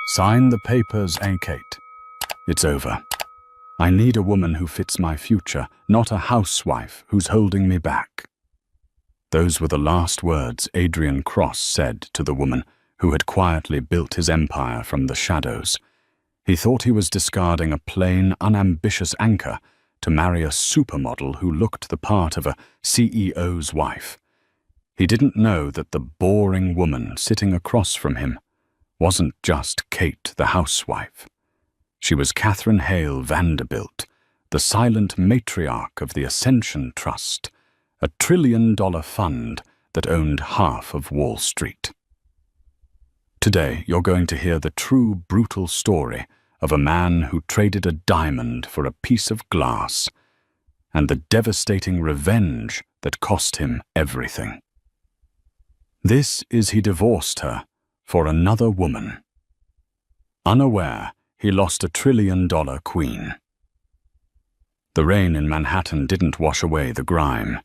Sign the papers, Kate. It's over. I need a woman who fits my future, not a housewife who's holding me back. Those were the last words Adrian Cross said to the woman who had quietly built his empire from the shadows. He thought he was discarding a plain, unambitious anchor to marry a supermodel who looked the part of a CEO's wife. He didn't know that the boring woman sitting across from him wasn't just Kate the housewife. She was Catherine Hale Vanderbilt, the silent matriarch of the Ascension Trust, a $1 trillion fund that owned half of Wall Street. Today, you're going to hear the true brutal story of a man who traded a diamond for a piece of glass, and the devastating revenge that cost him everything. This is he divorced her for another woman. Unaware, he lost a $1 trillion queen. The rain in Manhattan didn't wash away the grime.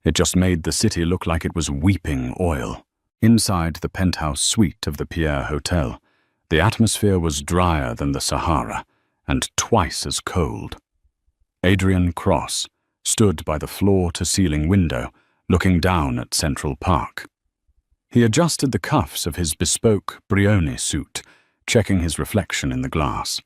It just made the city look like it was weeping oil. Inside the penthouse suite of the Pierre Hotel, the atmosphere was drier than the Sahara and twice as cold. Adrian Cross stood by the floor-to-ceiling window, looking down at Central Park. He adjusted the cuffs of his bespoke Brioni suit, checking his reflection in the glass.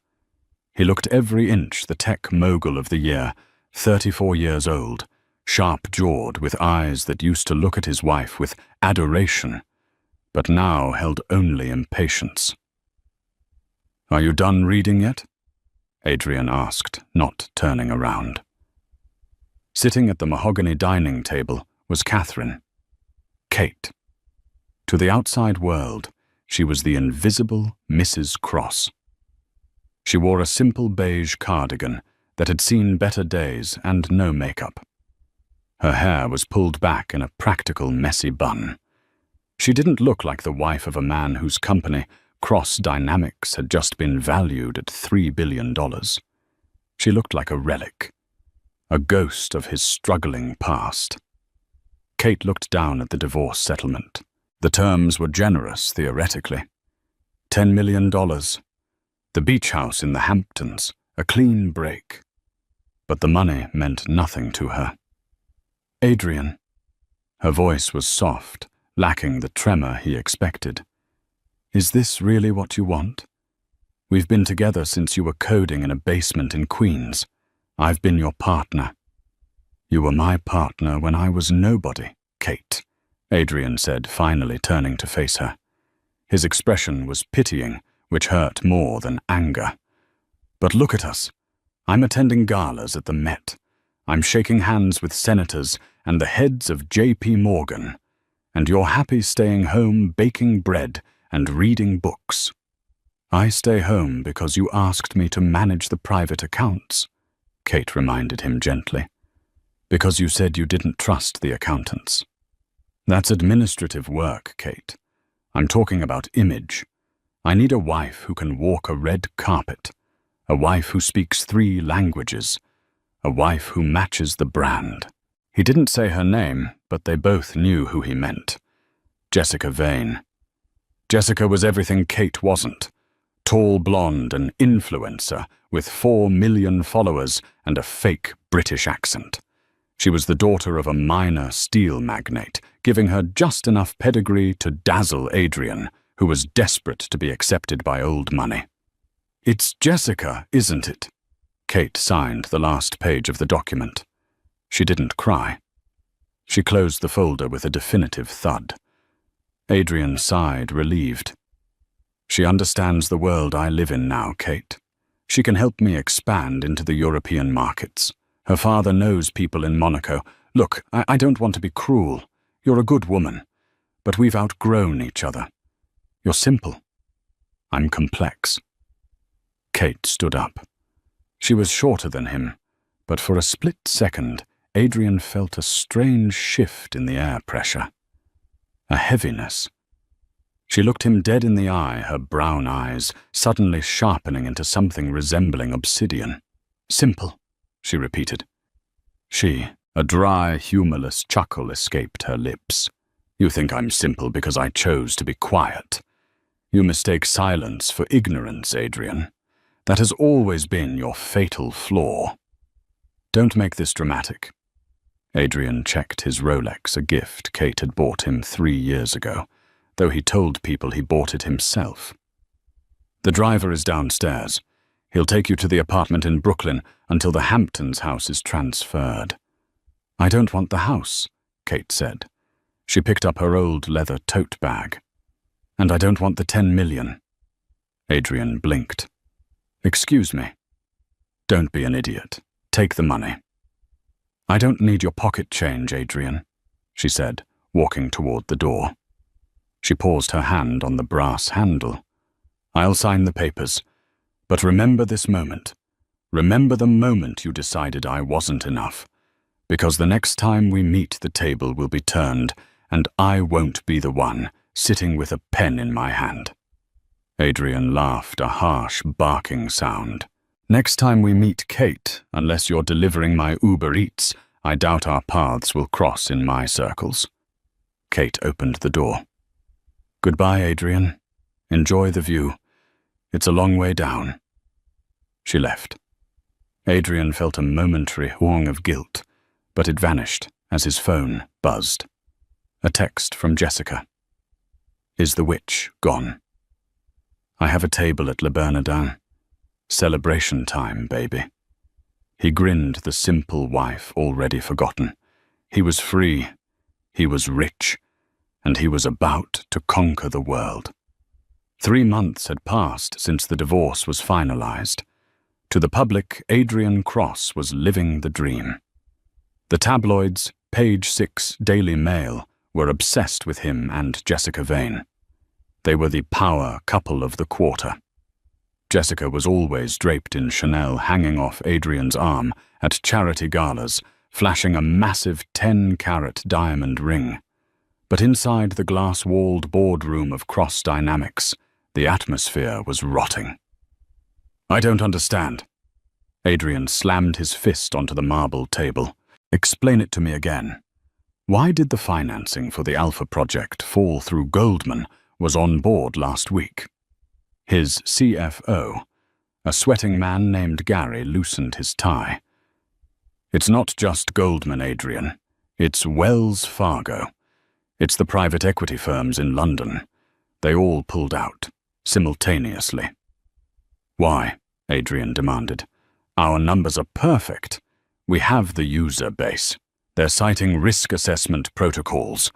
He looked every inch the tech mogul of the year, 34 years old, sharp-jawed with eyes that used to look at his wife with adoration, but now held only impatience. "Are you done reading yet?" Adrian asked, not turning around. Sitting at the mahogany dining table was Catherine, Kate. To the outside world, she was the invisible Mrs. Cross. She wore a simple beige cardigan that had seen better days and no makeup. Her hair was pulled back in a practical, messy bun. She didn't look like the wife of a man whose company, Cross Dynamics, had just been valued at $3 billion. She looked like a relic, a ghost of his struggling past. Kate looked down at the divorce settlement. The terms were generous, theoretically. $10 million. The beach house in the Hamptons, a clean break. But the money meant nothing to her. "Adrian." Her voice was soft, lacking the tremor he expected. "Is this really what you want? We've been together since you were coding in a basement in Queens. I've been your partner." "You were my partner when I was nobody, Kate," Adrian said, finally turning to face her. His expression was pitying, which hurt more than anger. "But look at us. I'm attending galas at the Met. I'm shaking hands with senators and the heads of J.P. Morgan. And you're happy staying home baking bread and reading books." "I stay home because you asked me to manage the private accounts," Kate reminded him gently. "Because you said you didn't trust the accountants." "That's administrative work, Kate. I'm talking about image. I need a wife who can walk a red carpet, a wife who speaks 3 languages, a wife who matches the brand." He didn't say her name, but they both knew who he meant. Jessica Vane. Jessica was everything Kate wasn't. Tall blonde, an influencer with 4 million followers and a fake British accent. She was the daughter of a minor steel magnate, giving her just enough pedigree to dazzle Adrian, who was desperate to be accepted by old money. "It's Jessica, isn't it?" Kate signed the last page of the document. She didn't cry. She closed the folder with a definitive thud. Adrian sighed, relieved. "She understands the world I live in now, Kate. She can help me expand into the European markets. Her father knows people in Monaco. Look, I don't want to be cruel. You're a good woman. But we've outgrown each other. You're simple. I'm complex." Kate stood up. She was shorter than him, but for a split second, Adrian felt a strange shift in the air pressure. A heaviness. She looked him dead in the eye, her brown eyes suddenly sharpening into something resembling obsidian. "Simple," she repeated. A dry, humorless chuckle escaped her lips. "You think I'm simple because I chose to be quiet. You mistake silence for ignorance, Adrian. That has always been your fatal flaw. Don't make this dramatic. Adrian checked his Rolex, a gift Kate had bought him 3 years ago, though he told people he bought it himself. The driver is downstairs. He'll take you to the apartment in Brooklyn until the Hamptons house is transferred. I don't want the house, Kate said. She picked up her old leather tote bag. And I don't want the 10 million. Adrian blinked. Excuse me. Don't be an idiot. Take the money. I don't need your pocket change, Adrian, she said, walking toward the door. She paused her hand on the brass handle. I'll sign the papers. But remember this moment. Remember the moment you decided I wasn't enough. Because the next time we meet, the table will be turned, and I won't be the one sitting with a pen in my hand. Adrian laughed, a harsh, barking sound. Next time we meet, Kate, unless you're delivering my Uber Eats, I doubt our paths will cross in my circles. Kate opened the door. Goodbye, Adrian. Enjoy the view. It's a long way down. She left. Adrian felt a momentary whong of guilt, but it vanished as his phone buzzed. A text from Jessica. Is the witch gone? I have a table at Le Bernardin. Celebration time, baby. He grinned, the simple wife already forgotten. He was free, he was rich, and he was about to conquer the world. 3 months had passed since the divorce was finalized. To the public, Adrian Cross was living the dream. The tabloids, Page 6 Daily Mail, were obsessed with him and Jessica Vane. They were the power couple of the quarter. Jessica was always draped in Chanel, hanging off Adrian's arm at charity galas, flashing a massive 10-carat diamond ring. But inside the glass-walled boardroom of Cross Dynamics, the atmosphere was rotting. I don't understand. Adrian slammed his fist onto the marble table. Explain it to me again. Why did the financing for the Alpha project fall through Goldman was on board last week? His CFO, a sweating man named Gary, loosened his tie. It's not just Goldman, Adrian. It's Wells Fargo. It's the private equity firms in London. They all pulled out, simultaneously. Why? Adrian demanded. Our numbers are perfect. We have the user base. They're citing risk assessment protocols,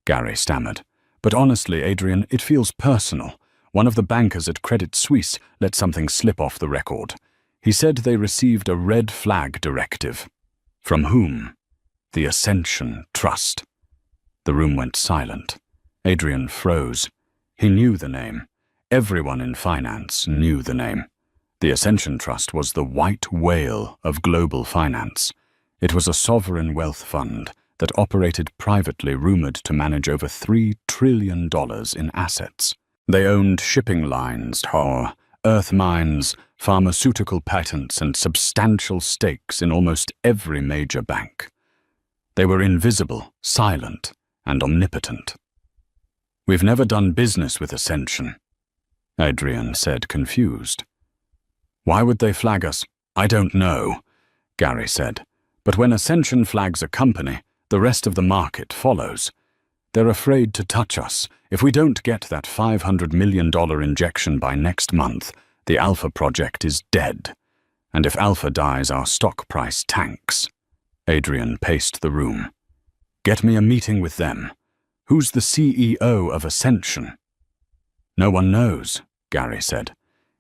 Gary stammered. But honestly, Adrian, it feels personal. One of the bankers at Credit Suisse let something slip off the record. He said they received a red flag directive. From whom? The Ascension Trust. The room went silent. Adrian froze. He knew the name. Everyone in finance knew the name. The Ascension Trust was the white whale of global finance. It was a sovereign wealth fund that operated privately, rumored to manage over $3 trillion in assets. They owned shipping lines, earth mines, pharmaceutical patents, and substantial stakes in almost every major bank. They were invisible, silent, and omnipotent. We've never done business with Ascension, Adrian said, confused. Why would they flag us? I don't know, Gary said. But when Ascension flags a company, the rest of the market follows. They're afraid to touch us. If we don't get that $500 million injection by next month, the Alpha project is dead. And if Alpha dies, our stock price tanks. Adrian paced the room. Get me a meeting with them. Who's the CEO of Ascension? No one knows, Gary said.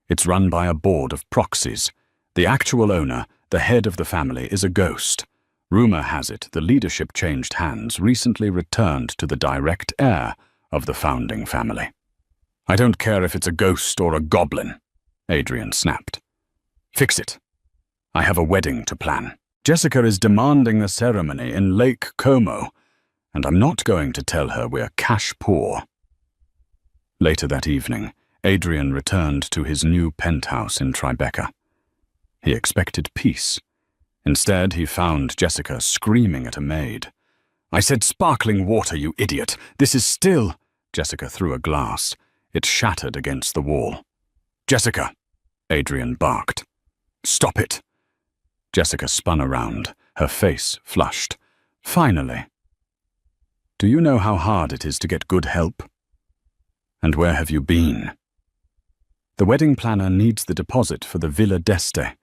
It's run by a board of proxies. The actual owner, the head of the family, is a ghost. Rumor has it the leadership changed hands, recently returned to the direct heir of the founding family. I don't care if it's a ghost or a goblin, Adrian snapped. Fix it. I have a wedding to plan. Jessica is demanding the ceremony in Lake Como, and I'm not going to tell her we're cash poor. Later that evening, Adrian returned to his new penthouse in Tribeca. He expected peace. Instead, he found Jessica screaming at a maid. I said sparkling water, you idiot. This is still... Jessica threw a glass. It shattered against the wall. "Jessica!" Adrian barked. "Stop it!" Jessica spun around, her face flushed. "Finally. Do you know how hard it is to get good help? And where have you been?" "The wedding planner needs the deposit for the Villa d'Este.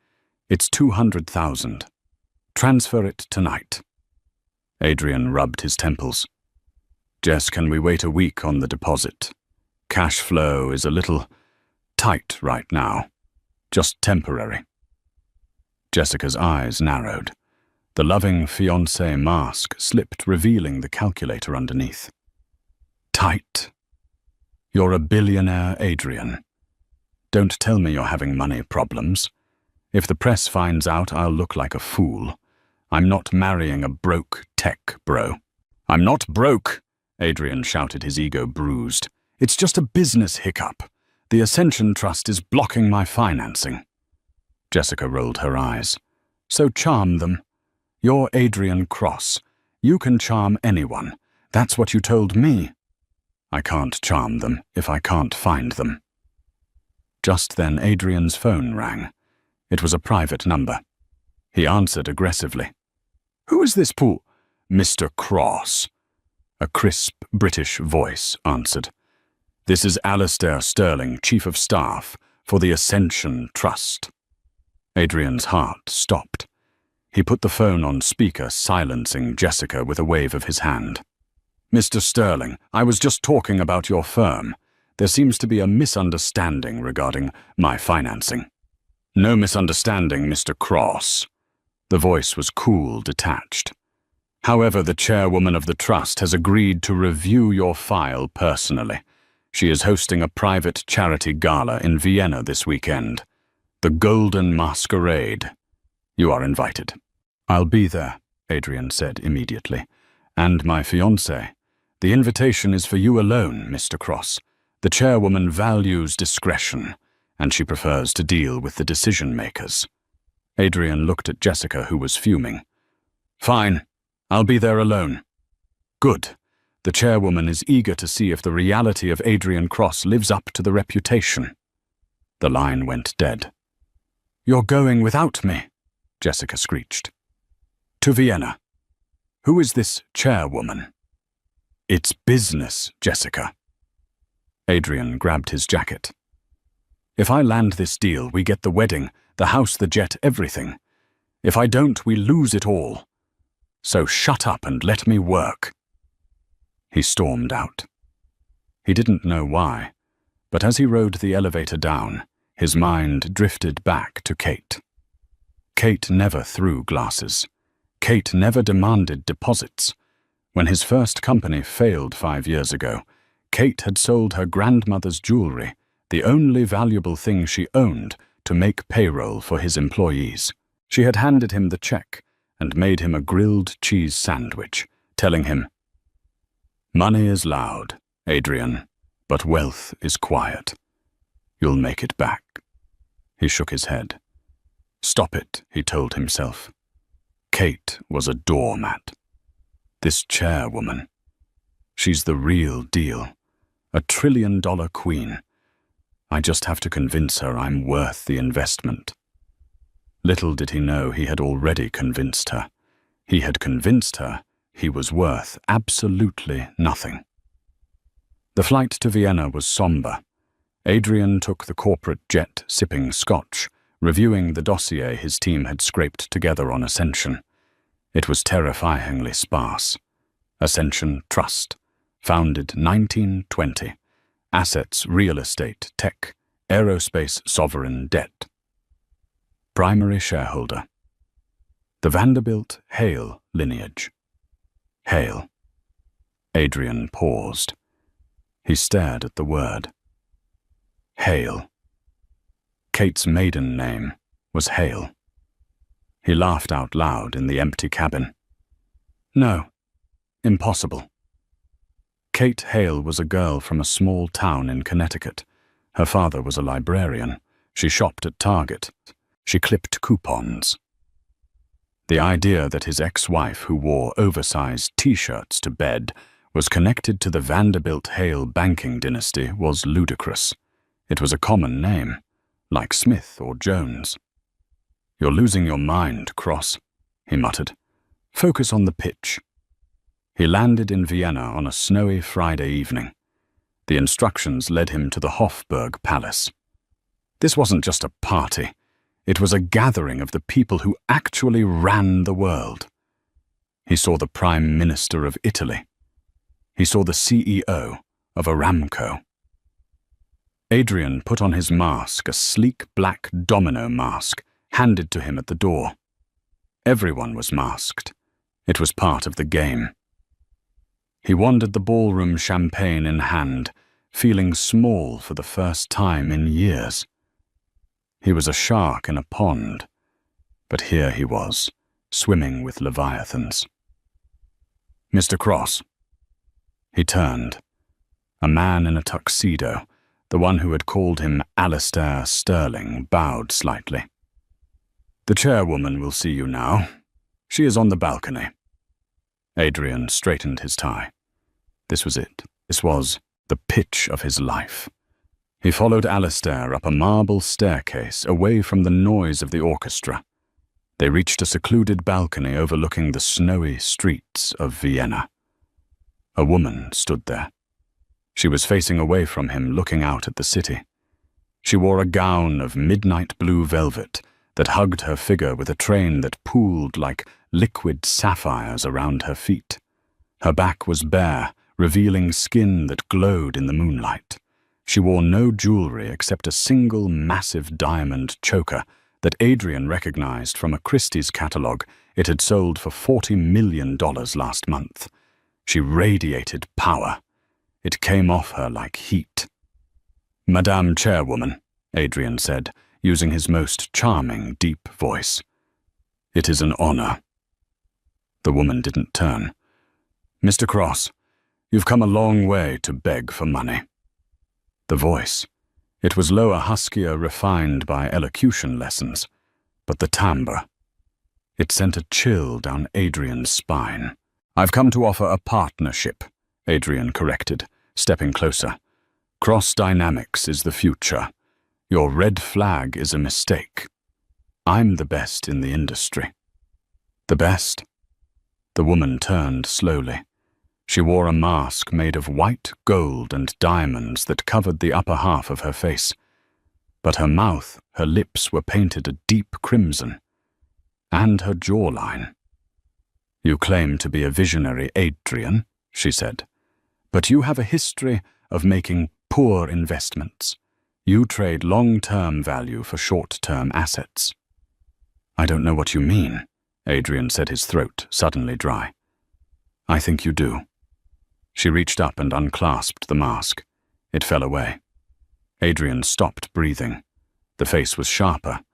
It's 200,000. Transfer it tonight." Adrian rubbed his temples. "Jess, can we wait a week on the deposit? Cash flow is a little tight right now. Just temporary." Jessica's eyes narrowed. The loving fiancé mask slipped, revealing the calculator underneath. "Tight? You're a billionaire, Adrian. Don't tell me you're having money problems. If the press finds out, I'll look like a fool. I'm not marrying a broke tech bro." "I'm not broke," Adrian shouted, his ego bruised. "It's just a business hiccup. The Ascension Trust is blocking my financing." Jessica rolled her eyes. "So charm them. You're Adrian Cross. You can charm anyone. That's what you told me." "I can't charm them if I can't find them." Just then Adrian's phone rang. It was a private number. He answered aggressively. "Who is this Pooh?" "Mr. Cross." A crisp British voice answered. "This is Alistair Sterling, Chief of Staff for the Ascension Trust." Adrian's heart stopped. He put the phone on speaker, silencing Jessica with a wave of his hand. "Mr. Sterling, I was just talking about your firm. There seems to be a misunderstanding regarding my financing." "No misunderstanding, Mr. Cross." The voice was cool, detached. "However, the chairwoman of the trust has agreed to review your file personally. She is hosting a private charity gala in Vienna this weekend. The Golden Masquerade. You are invited." "I'll be there," Adrian said immediately. "And my fiancé. The invitation is for you alone, Mr. Cross. The chairwoman values discretion, and she prefers to deal with the decision-makers." Adrian looked at Jessica, who was fuming. "Fine. I'll be there alone." "Good. The chairwoman is eager to see if the reality of Adrian Cross lives up to the reputation." The line went dead. "You're going without me," Jessica screeched. "To Vienna. Who is this chairwoman?" "It's business, Jessica." Adrian grabbed his jacket. "If I land this deal, we get the wedding, the house, the jet, everything. If I don't, we lose it all. So shut up and let me work." He stormed out. He didn't know why, but as he rode the elevator down, his mind drifted back to Kate. Kate never threw glasses. Kate never demanded deposits. When his first company failed 5 years ago, Kate had sold her grandmother's jewelry, the only valuable thing she owned, to make payroll for his employees. She had handed him the check and made him a grilled cheese sandwich, telling him, "Money is loud, Adrian, but wealth is quiet. You'll make it back." He shook his head. "Stop it," he told himself. Kate was a doormat. This chairwoman. She's the real deal. A $1 trillion queen. I just have to convince her I'm worth the investment. Little did he know he had already convinced her. He had convinced her he was worth absolutely nothing. The flight to Vienna was somber. Adrian took the corporate jet, sipping scotch, reviewing the dossier his team had scraped together on Ascension. It was terrifyingly sparse. Ascension Trust, founded 1920. Assets, real estate, tech, aerospace, sovereign debt. Primary shareholder. The Vanderbilt Hale lineage. Hale. Adrian paused. He stared at the word. Hale. Kate's maiden name was Hale. He laughed out loud in the empty cabin. No, impossible. Kate Hale was a girl from a small town in Connecticut. Her father was a librarian. She shopped at Target. She clipped coupons. The idea that his ex-wife, who wore oversized T-shirts to bed, was connected to the Vanderbilt Hale banking dynasty was ludicrous. It was a common name, like Smith or Jones. "You're losing your mind, Cross," he muttered. "Focus on the pitch." He landed in Vienna on a snowy Friday evening. The instructions led him to the Hofburg Palace. This wasn't just a party. It was a gathering of the people who actually ran the world. He saw the Prime Minister of Italy. He saw the CEO of Aramco. Adrian put on his mask, a sleek black domino mask, handed to him at the door. Everyone was masked. It was part of the game. He wandered the ballroom, champagne in hand, feeling small for the first time in years. He was a shark in a pond, but here he was, swimming with leviathans. "Mr. Cross." He turned. A man in a tuxedo, the one who had called him Alistair Sterling, bowed slightly. "The chairwoman will see you now. She is on the balcony." Adrian straightened his tie. This was it. This was the pitch of his life. He followed Alistair up a marble staircase away from the noise of the orchestra. They reached a secluded balcony overlooking the snowy streets of Vienna. A woman stood there. She was facing away from him, looking out at the city. She wore a gown of midnight blue velvet that hugged her figure with a train that pooled like liquid sapphires around her feet. Her back was bare, revealing skin that glowed in the moonlight. She wore no jewelry except a single massive diamond choker that Adrian recognized from a Christie's catalogue it had sold for $40 million last month. She radiated power. It came off her like heat. "Madame Chairwoman," Adrian said, using his most charming, deep voice. "It is an honor." The woman didn't turn. "Mr. Cross, you've come a long way to beg for money." The voice. It was lower, huskier, refined by elocution lessons, but the timbre. It sent a chill down Adrian's spine. "I've come to offer a partnership," Adrian corrected, stepping closer. "Cross Dynamics is the future. Your red flag is a mistake. I'm the best in the industry." "The best?" The woman turned slowly. She wore a mask made of white gold and diamonds that covered the upper half of her face. But her mouth, her lips were painted a deep crimson. And her jawline. "You claim to be a visionary, Adrian," she said. "But you have a history of making poor investments. You trade long-term value for short-term assets." "I don't know what you mean," Adrian said, his throat suddenly dry. "I think you do." She reached up and unclasped the mask. It fell away. Adrian stopped breathing. The face was sharper.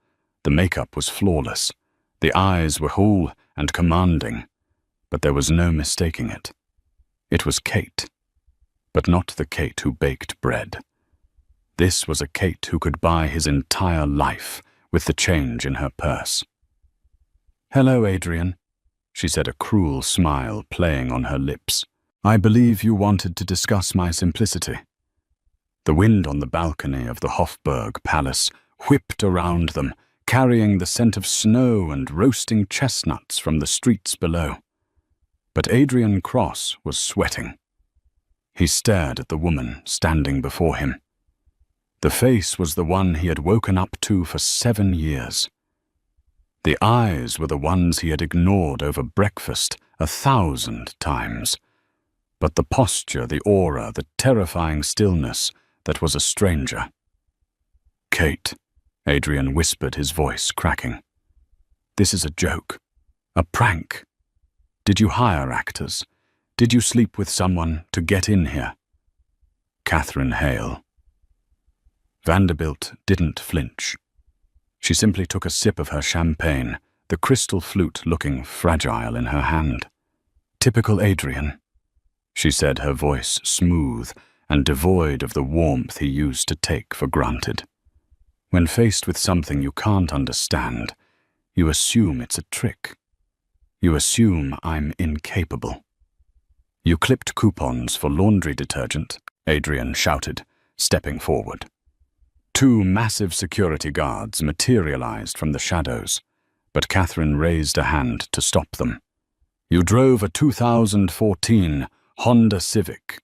The makeup was flawless. The eyes were whole and commanding. But there was no mistaking it. It was Kate. But not the Kate who baked bread. This was a Kate who could buy his entire life with the change in her purse. "Hello, Adrian," she said, a cruel smile playing on her lips. "I believe you wanted to discuss my simplicity." The wind on the balcony of the Hofburg Palace whipped around them, carrying the scent of snow and roasting chestnuts from the streets below. But Adrian Cross was sweating. He stared at the woman standing before him. The face was the one he had woken up to for 7 years. The eyes were the ones he had ignored over breakfast 1,000 times. But the posture, the aura, the terrifying stillness that was a stranger. "Kate," Adrian whispered, his voice cracking. "This is a joke. A prank. Did you hire actors? Did you sleep with someone to get in here?" Catherine Hale. Vanderbilt didn't flinch. She simply took a sip of her champagne, the crystal flute looking fragile in her hand. "Typical Adrian," she said, her voice smooth and devoid of the warmth he used to take for granted. "When faced with something you can't understand, you assume it's a trick. You assume I'm incapable." You clipped coupons for laundry detergent, Adrian shouted, stepping forward. Two massive security guards materialized from the shadows, but Catherine raised a hand to stop them. You drove a 2014 Honda Civic.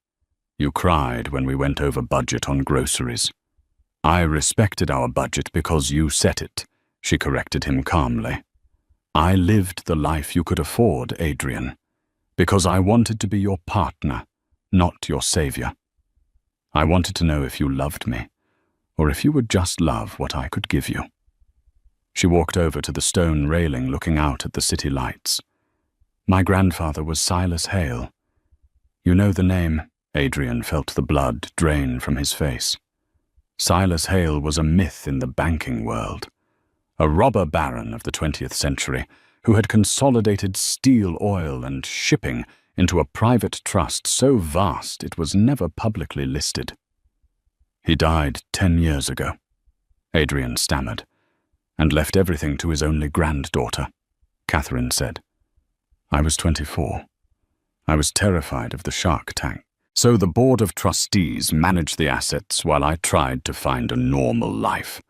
You cried when we went over budget on groceries. I respected our budget because you set it, she corrected him calmly. I lived the life you could afford, Adrian, because I wanted to be your partner, not your savior. I wanted to know if you loved me, or if you would just love what I could give you. She walked over to the stone railing looking out at the city lights. My grandfather was Silas Hale. You know the name? Adrian felt the blood drain from his face. Silas Hale was a myth in the banking world, a robber baron of the 20th century who had consolidated steel, oil, and shipping into a private trust so vast it was never publicly listed. He died 10 years ago, Adrian stammered, and left everything to his only granddaughter, Catherine said. I was 24. I was terrified of the shark tank. So the board of trustees managed the assets while I tried to find a normal life.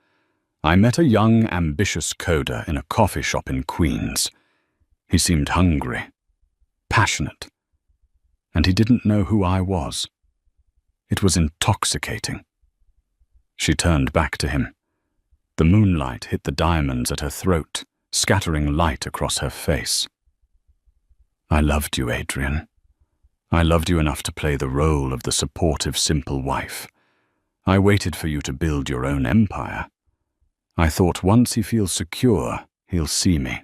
I met a young, ambitious coder in a coffee shop in Queens. He seemed hungry, passionate, and he didn't know who I was. It was intoxicating. She turned back to him. The moonlight hit the diamonds at her throat, scattering light across her face. I loved you, Adrian. I loved you enough to play the role of the supportive, simple wife. I waited for you to build your own empire. I thought once he feels secure, he'll see me.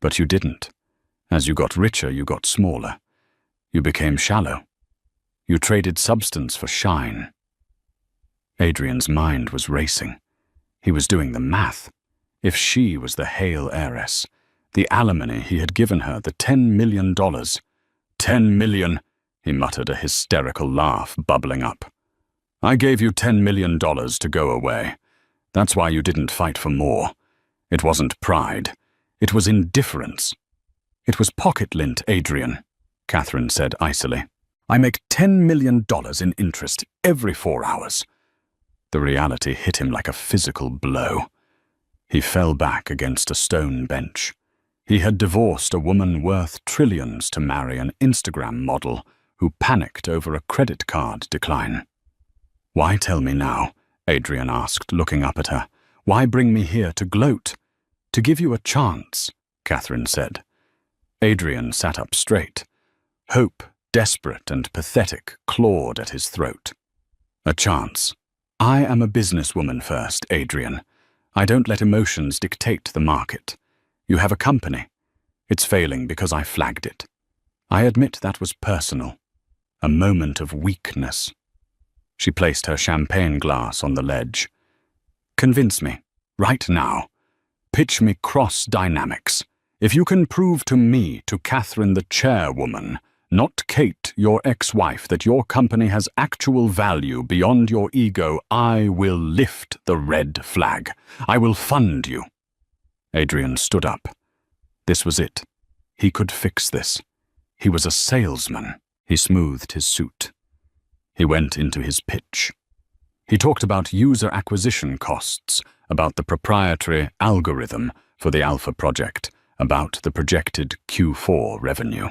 But you didn't. As you got richer, you got smaller. You became shallow. You traded substance for shine. Adrian's mind was racing. He was doing the math. If she was the Hale heiress, the alimony he had given her, the $10 million. 10 million, he muttered, a hysterical laugh bubbling up. I gave you $10 million to go away. That's why you didn't fight for more. It wasn't pride. It was indifference. It was pocket lint, Adrian, Catherine said icily. I make $10 million in interest every 4 hours. The reality hit him like a physical blow. He fell back against a stone bench. He had divorced a woman worth trillions to marry an Instagram model who panicked over a credit card decline. Why tell me now? Adrian asked, looking up at her. Why bring me here to gloat? To give you a chance, Catherine said. Adrian sat up straight. Hope, desperate and pathetic, clawed at his throat. A chance. I am a businesswoman first, Adrian. I don't let emotions dictate the market. You have a company. It's failing because I flagged it. I admit that was personal. A moment of weakness. She placed her champagne glass on the ledge. Convince me, right now. Pitch me cross dynamics. If you can prove to me, to Catherine the chairwoman, not Kate, your ex-wife, that your company has actual value beyond your ego, I will lift the red flag. I will fund you. Adrian stood up. This was it. He could fix this. He was a salesman. He smoothed his suit. He went into his pitch. He talked about user acquisition costs, about the proprietary algorithm for the Alpha project, about the projected Q4 revenue.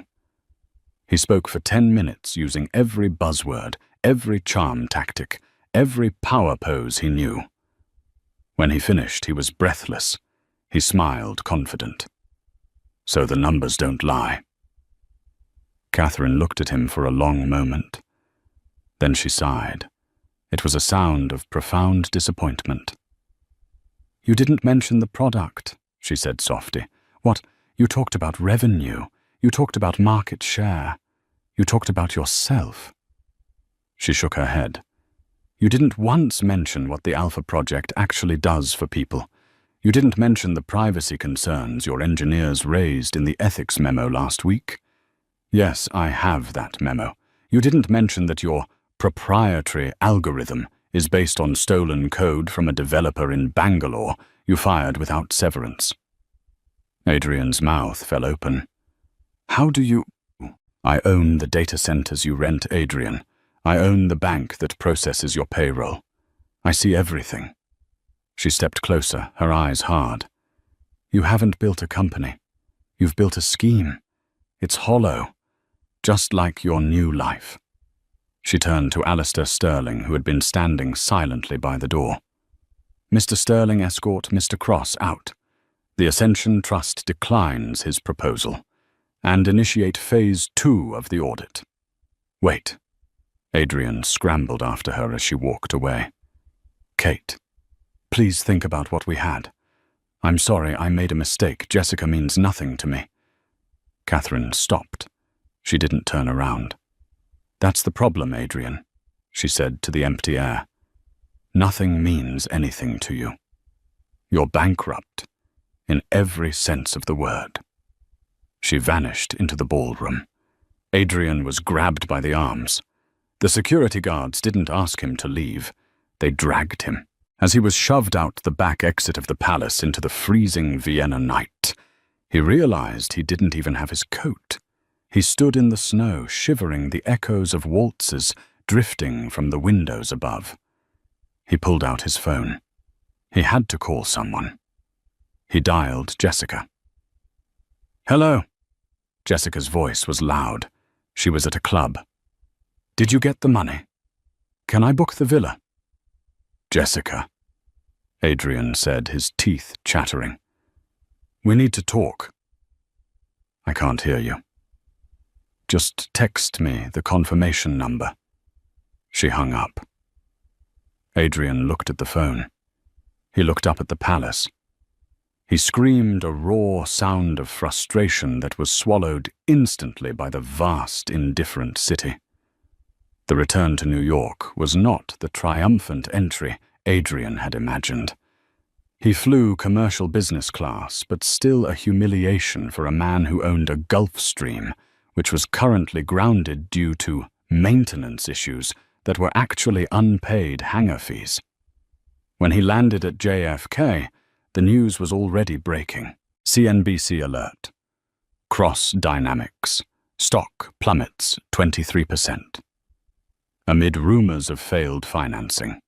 He spoke for 10 minutes using every buzzword, every charm tactic, every power pose he knew. When he finished, he was breathless. He smiled, confident. So the numbers don't lie. Catherine looked at him for a long moment. Then she sighed. It was a sound of profound disappointment. You didn't mention the product, she said softly. What? You talked about revenue. You talked about market share. You talked about yourself. She shook her head. You didn't once mention what the Alpha project actually does for people. You didn't mention the privacy concerns your engineers raised in the ethics memo last week. Yes, I have that memo. You didn't mention that your proprietary algorithm is based on stolen code from a developer in Bangalore you fired without severance. Adrian's mouth fell open. How do you... I own the data centers you rent, Adrian. I own the bank that processes your payroll. I see everything. She stepped closer, her eyes hard. You haven't built a company. You've built a scheme. It's hollow, just like your new life. She turned to Alistair Sterling, who had been standing silently by the door. Mr. Sterling, escort Mr. Cross out. The Ascension Trust declines his proposal, and initiate Phase 2 of the audit. Wait. Adrian scrambled after her as she walked away. Kate, please think about what we had. I'm sorry, I made a mistake. Jessica means nothing to me. Catherine stopped. She didn't turn around. That's the problem, Adrian, she said to the empty air. Nothing means anything to you. You're bankrupt, in every sense of the word. She vanished into the ballroom. Adrian was grabbed by the arms. The security guards didn't ask him to leave. They dragged him. As he was shoved out the back exit of the palace into the freezing Vienna night, he realized he didn't even have his coat. He stood in the snow, shivering, the echoes of waltzes drifting from the windows above. He pulled out his phone. He had to call someone. He dialed Jessica. Hello. Jessica's voice was loud. She was at a club. Did you get the money? Can I book the villa? Jessica, Adrian said, his teeth chattering. We need to talk. I can't hear you. Just text me the confirmation number. She hung up. Adrian looked at the phone. He looked up at the palace. He screamed a raw sound of frustration that was swallowed instantly by the vast, indifferent city. The return to New York was not the triumphant entry Adrian had imagined. He flew commercial business class, but still a humiliation for a man who owned a Gulfstream, which was currently grounded due to maintenance issues that were actually unpaid hangar fees. When he landed at JFK, the news was already breaking. CNBC alert. Cross dynamics. Stock plummets 23%. Amid rumors of failed financing.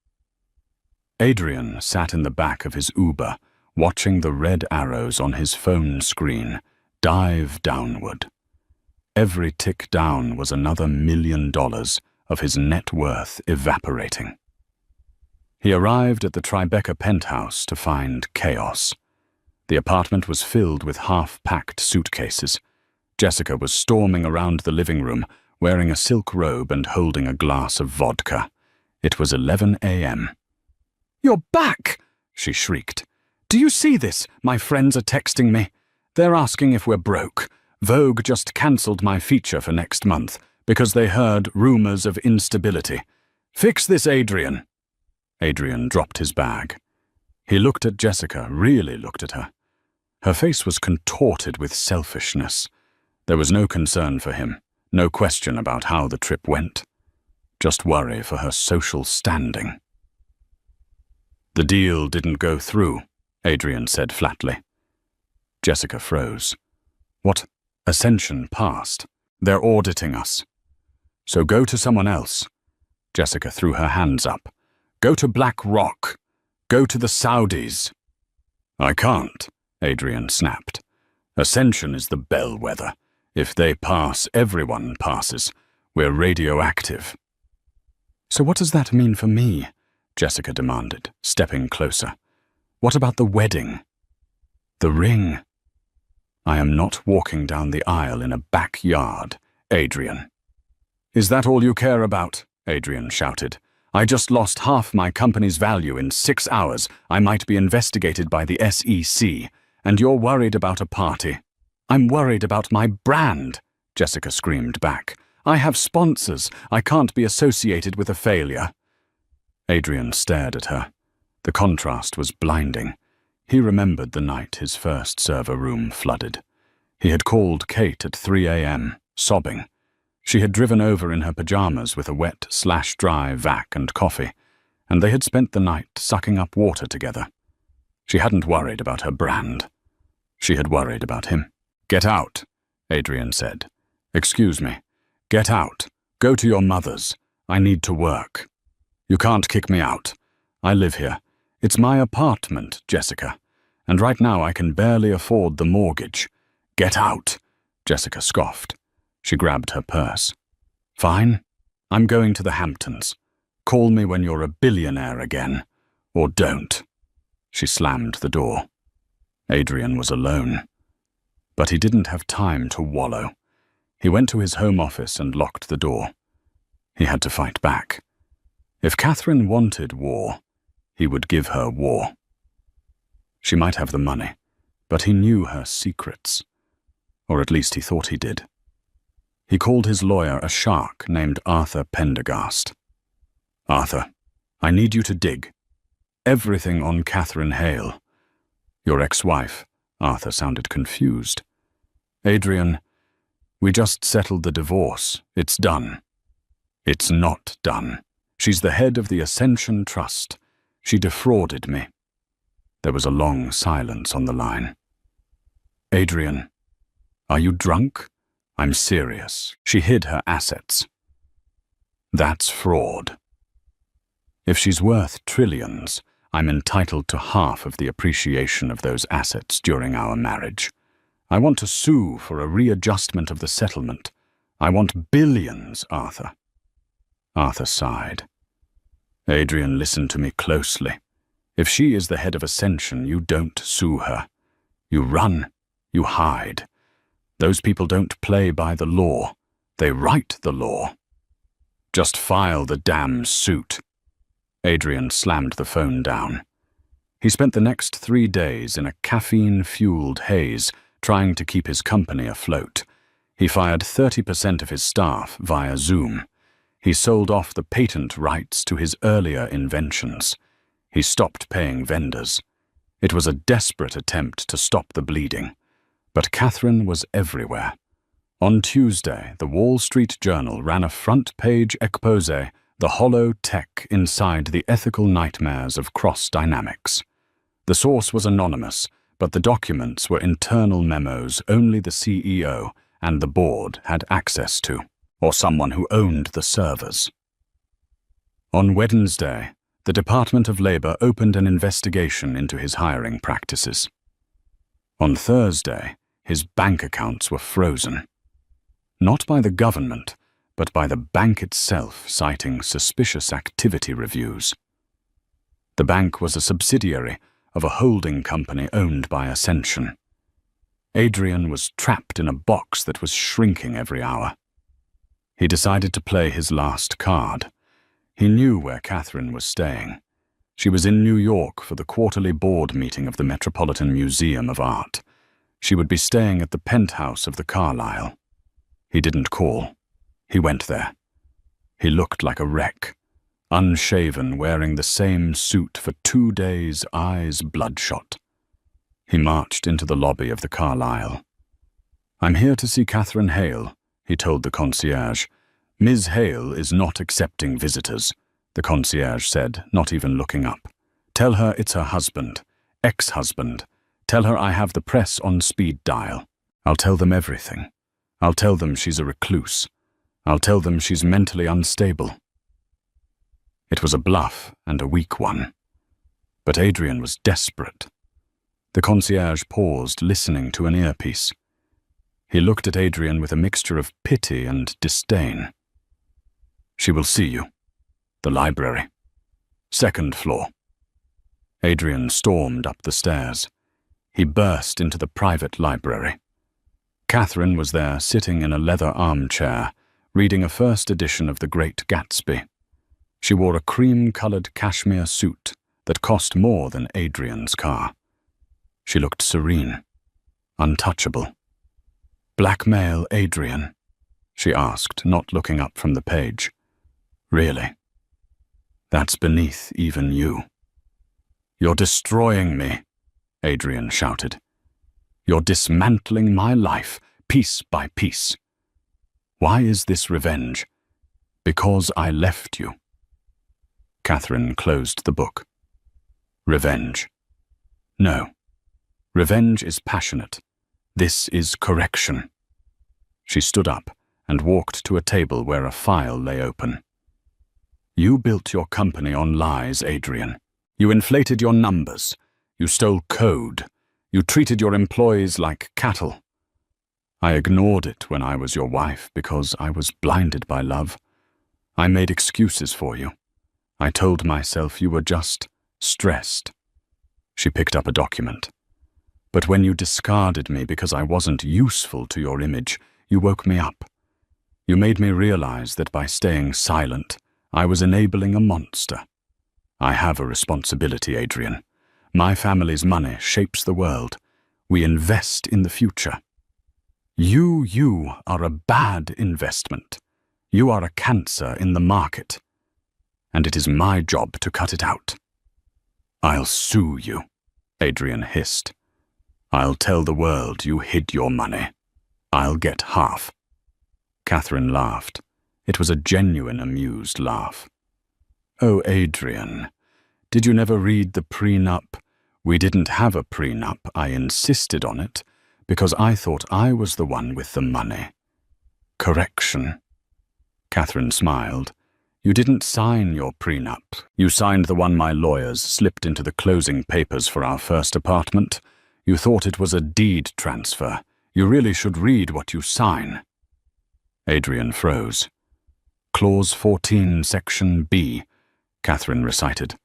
Adrian sat in the back of his Uber, watching the red arrows on his phone screen dive downward. Every tick down was another $1 million of his net worth evaporating. He arrived at the Tribeca penthouse to find chaos. The apartment was filled with half-packed suitcases. Jessica was storming around the living room, wearing a silk robe and holding a glass of vodka. It was 11 a.m. "You're back!" she shrieked. "Do you see this? My friends are texting me. They're asking if we're broke. Vogue just cancelled my feature for next month because they heard rumors of instability. Fix this, Adrian." Adrian dropped his bag. He looked at Jessica, really looked at her. Her face was contorted with selfishness. There was no concern for him, no question about how the trip went. Just worry for her social standing. "The deal didn't go through," Adrian said flatly. Jessica froze. "What? Ascension passed. They're auditing us. So go to someone else." Jessica threw her hands up. "Go to BlackRock. Go to the Saudis." "I can't," Adrian snapped. "Ascension is the bellwether. If they pass, everyone passes. We're radioactive." "So what does that mean for me?" Jessica demanded, stepping closer. "What about the wedding? The ring?" "I am not walking down the aisle in a backyard, Adrian." "Is that all you care about?" Adrian shouted. "I just lost half my company's value in 6 hours. I might be investigated by the SEC, and you're worried about a party." "I'm worried about my brand," Jessica screamed back. "I have sponsors. I can't be associated with a failure." Adrian stared at her. The contrast was blinding. He remembered the night his first server room flooded. He had called Kate at 3 a.m., sobbing. She had driven over in her pajamas with a wet/dry vac and coffee, and they had spent the night sucking up water together. She hadn't worried about her brand. She had worried about him. "Get out," Adrian said. "Excuse me. Get out. Go to your mother's. I need to work. You can't kick me out. I live here. It's my apartment, Jessica. And right now I can barely afford the mortgage. Get out, Jessica scoffed. She grabbed her purse. Fine. I'm going to the Hamptons. Call me when you're a billionaire again. Or don't. She slammed the door. Adrian was alone. But he didn't have time to wallow. He went to his home office and locked the door. He had to fight back. If Catherine wanted war, he would give her war. She might have the money, but he knew her secrets. Or at least he thought he did. He called his lawyer a shark named Arthur Pendergast. Arthur, I need you to dig. Everything on Catherine Hale. Your ex-wife. Arthur sounded confused. Adrian, we just settled the divorce. It's done. It's not done. She's the head of the Ascension Trust. She defrauded me. There was a long silence on the line. Adrian, are you drunk? I'm serious. She hid her assets. That's fraud. If she's worth trillions, I'm entitled to half of the appreciation of those assets during our marriage. I want to sue for a readjustment of the settlement. I want billions, Arthur. Arthur sighed. Adrian, listen to me closely. If she is the head of Ascension, you don't sue her. You run, you hide. Those people don't play by the law. They write the law. Just file the damn suit. Adrian slammed the phone down. He spent the next 3 days in a caffeine-fueled haze, trying to keep his company afloat. He fired 30% of his staff via Zoom. He sold off the patent rights to his earlier inventions. He stopped paying vendors. It was a desperate attempt to stop the bleeding. But Catherine was everywhere. On Tuesday, the Wall Street Journal ran a front-page exposé, The Hollow Tech Inside the Ethical Nightmares of Cross Dynamics. The source was anonymous, but the documents were internal memos only the CEO and the board had access to, or someone who owned the servers. On Wednesday, the Department of Labor opened an investigation into his hiring practices. On Thursday, his bank accounts were frozen. Not by the government, but by the bank itself citing suspicious activity reviews. The bank was a subsidiary of a holding company owned by Ascension. Adrian was trapped in a box that was shrinking every hour. He decided to play his last card. He knew where Catherine was staying. She was in New York for the quarterly board meeting of the Metropolitan Museum of Art. She would be staying at the penthouse of the Carlyle. He didn't call. He went there. He looked like a wreck, unshaven, wearing the same suit for 2 days, eyes bloodshot. He marched into the lobby of the Carlyle. I'm here to see Catherine Hale, he told the concierge. Ms. Hale is not accepting visitors, the concierge said, not even looking up. Tell her it's her husband, ex-husband. Tell her I have the press on speed dial. I'll tell them everything. I'll tell them she's a recluse. I'll tell them she's mentally unstable. It was a bluff and a weak one. But Adrian was desperate. The concierge paused, listening to an earpiece. He looked at Adrian with a mixture of pity and disdain. She will see you. The library. 2nd floor. Adrian stormed up the stairs. He burst into the private library. Catherine was there, sitting in a leather armchair, reading a first edition of The Great Gatsby. She wore a cream-colored cashmere suit that cost more than Adrian's car. She looked serene, untouchable. Blackmail Adrian? She asked, not looking up from the page. Really? That's beneath even you. You're destroying me, Adrian shouted. You're dismantling my life, piece by piece. Why is this revenge? Because I left you. Catherine closed the book. Revenge. No. Revenge is passionate. This is correction. She stood up and walked to a table where a file lay open. You built your company on lies, Adrian. You inflated your numbers. You stole code. You treated your employees like cattle. I ignored it when I was your wife because I was blinded by love. I made excuses for you. I told myself you were just stressed. She picked up a document. But when you discarded me because I wasn't useful to your image, you woke me up. You made me realize that by staying silent, I was enabling a monster. I have a responsibility, Adrian. My family's money shapes the world. We invest in the future. You are a bad investment. You are a cancer in the market. And it is my job to cut it out. I'll sue you, Adrian hissed. I'll tell the world you hid your money. I'll get half. Catherine laughed. It was a genuine, amused laugh. Oh, Adrian, did you never read the prenup? We didn't have a prenup. I insisted on it because I thought I was the one with the money. Correction. Catherine smiled. You didn't sign your prenup. You signed the one my lawyers slipped into the closing papers for our first apartment. You thought it was a deed transfer. You really should read what you sign. Adrian froze. Clause 14, Section B, Catherine recited.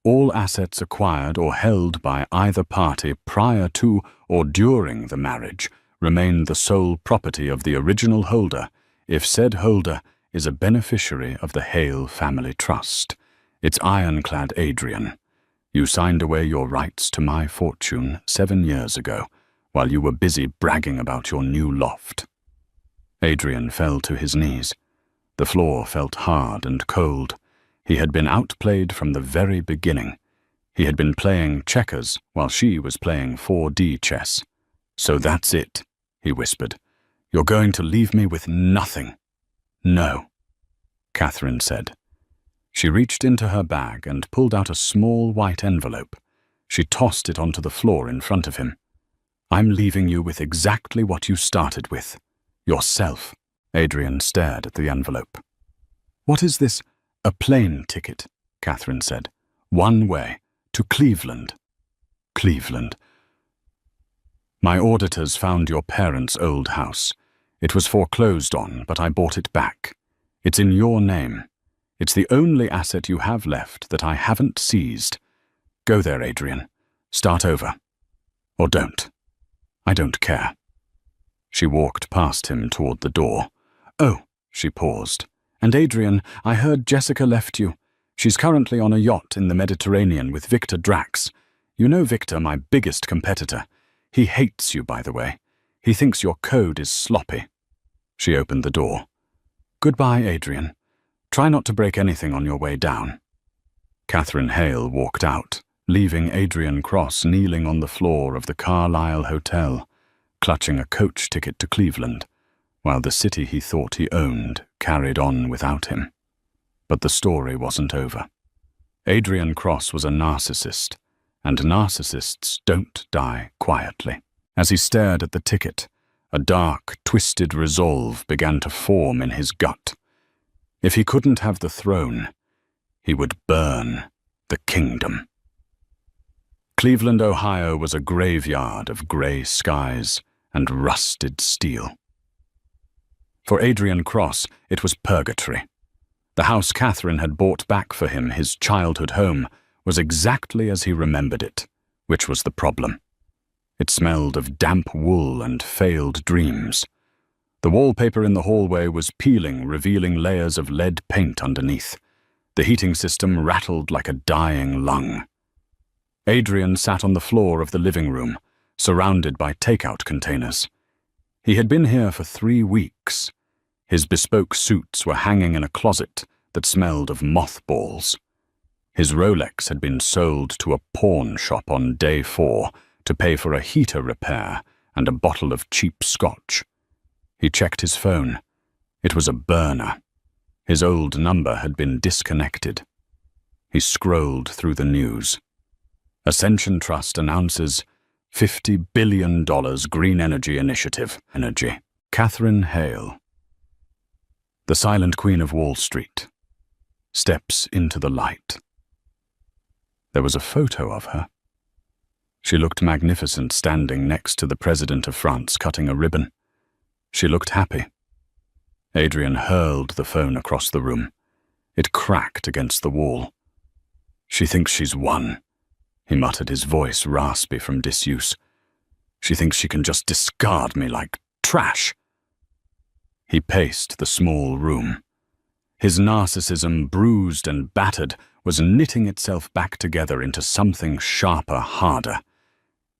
All assets acquired or held by either party prior to or during the marriage remain the sole property of the original holder if said holder is a beneficiary of the Hale Family Trust. It's ironclad, Adrian. You signed away your rights to my fortune 7 years ago while you were busy bragging about your new loft. Adrian fell to his knees. The floor felt hard and cold. He had been outplayed from the very beginning. He had been playing checkers while she was playing 4D chess. So that's it, he whispered. You're going to leave me with nothing. No, Catherine said. She reached into her bag and pulled out a small white envelope. She tossed it onto the floor in front of him. I'm leaving you with exactly what you started with. Yourself. Adrian stared at the envelope. What is this? A plane ticket, Catherine said. One way, to Cleveland. Cleveland. My auditors found your parents' old house. It was foreclosed on, but I bought it back. It's in your name. It's the only asset you have left that I haven't seized. Go there, Adrian. Start over. Or don't. I don't care. She walked past him toward the door. Oh, she paused. And Adrian, I heard Jessica left you. She's currently on a yacht in the Mediterranean with Victor Drax. You know Victor, my biggest competitor. He hates you, by the way. He thinks your code is sloppy. She opened the door. Goodbye, Adrian. Try not to break anything on your way down. Catherine Hale walked out, leaving Adrian Cross kneeling on the floor of the Carlisle Hotel, clutching a coach ticket to Cleveland, while the city he thought he owned carried on without him. But the story wasn't over. Adrian Cross was a narcissist, and narcissists don't die quietly. As he stared at the ticket, a dark, twisted resolve began to form in his gut. If he couldn't have the throne, he would burn the kingdom. Cleveland, Ohio was a graveyard of gray skies and rusted steel. For Adrian Cross, it was purgatory. The house Catherine had bought back for him, his childhood home, was exactly as he remembered it, which was the problem. It smelled of damp wool and failed dreams. The wallpaper in the hallway was peeling, revealing layers of lead paint underneath. The heating system rattled like a dying lung. Adrian sat on the floor of the living room, surrounded by takeout containers. He had been here for 3 weeks. His bespoke suits were hanging in a closet that smelled of mothballs. His Rolex had been sold to a pawn shop on day 4 to pay for a heater repair and a bottle of cheap scotch. He checked his phone. It was a burner. His old number had been disconnected. He scrolled through the news. Ascension Trust announces $50 billion green energy initiative. Catherine Hale. The silent queen of Wall Street steps into the light. There was a photo of her. She looked magnificent standing next to the president of France cutting a ribbon. She looked happy. Adrian hurled the phone across the room. It cracked against the wall. She thinks she's won, he muttered, his voice raspy from disuse. She thinks she can just discard me like trash. He paced the small room. His narcissism, bruised and battered, was knitting itself back together into something sharper, harder.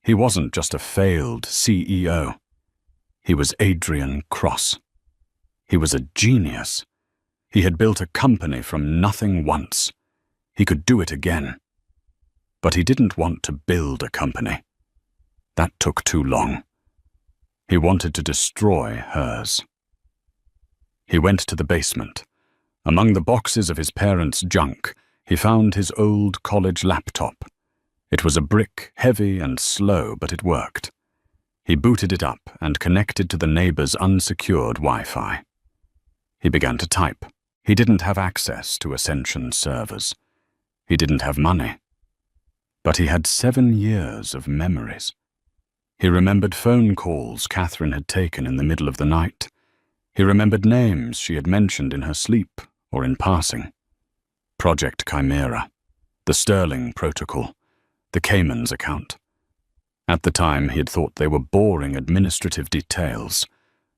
He wasn't just a failed CEO. He was Adrian Cross. He was a genius. He had built a company from nothing once. He could do it again. But he didn't want to build a company. That took too long. He wanted to destroy hers. He went to the basement. Among the boxes of his parents' junk, he found his old college laptop. It was a brick, heavy and slow, but it worked. He booted it up and connected to the neighbor's unsecured Wi-Fi. He began to type. He didn't have access to Ascension servers. He didn't have money. But he had 7 years of memories. He remembered phone calls Catherine had taken in the middle of the night. He remembered names she had mentioned in her sleep or in passing. Project Chimera, the Sterling Protocol, the Cayman's account. At the time, he had thought they were boring administrative details.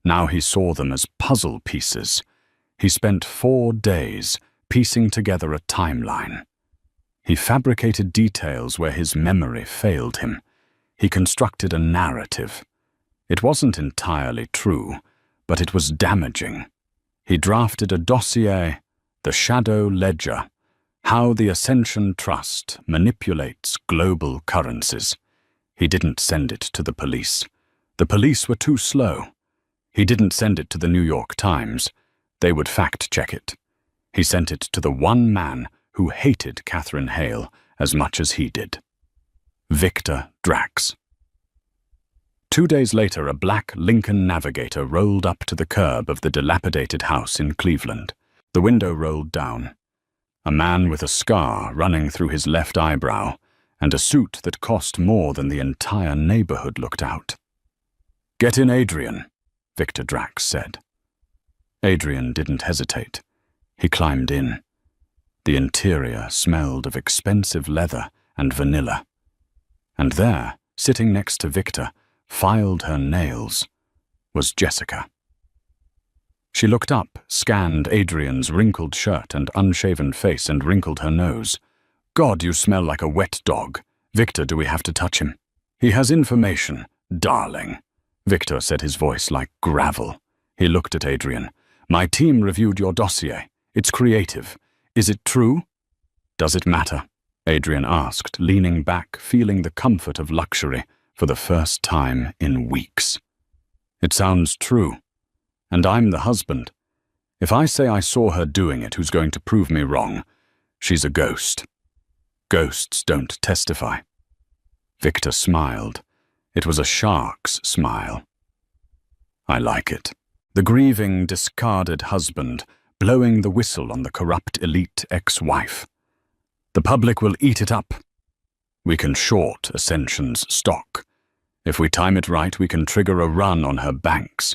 Now he saw them as puzzle pieces. He spent 4 days piecing together a timeline. He fabricated details where his memory failed him. He constructed a narrative. It wasn't entirely true, but it was damaging. He drafted a dossier, The Shadow Ledger, How the Ascension Trust Manipulates Global Currencies. He didn't send it to the police. The police were too slow. He didn't send it to the New York Times. They would fact-check it. He sent it to the one man who hated Catherine Hale as much as he did. Victor Drax. 2 days later, a black Lincoln Navigator rolled up to the curb of the dilapidated house in Cleveland. The window rolled down. A man with a scar running through his left eyebrow and a suit that cost more than the entire neighborhood looked out. "Get in, Adrian," Victor Drax said. Adrian didn't hesitate. He climbed in. The interior smelled of expensive leather and vanilla. And there, sitting next to Victor, filed her nails, was Jessica. She looked up, scanned Adrian's wrinkled shirt and unshaven face, and wrinkled her nose. "God, you smell like a wet dog. Victor, do we have to touch him?" "He has information, darling," Victor said, his voice like gravel. He looked at Adrian. "My team reviewed your dossier. It's creative. Is it true?" "Does it matter?" Adrian asked, leaning back, feeling the comfort of luxury for the first time in weeks. "It sounds true. And I'm the husband. If I say I saw her doing it, who's going to prove me wrong? She's a ghost. Ghosts don't testify." Victor smiled. It was a shark's smile. "I like it." The grieving, discarded husband, blowing the whistle on the corrupt elite ex-wife. "The public will eat it up. We can short Ascension's stock. If we time it right, we can trigger a run on her banks.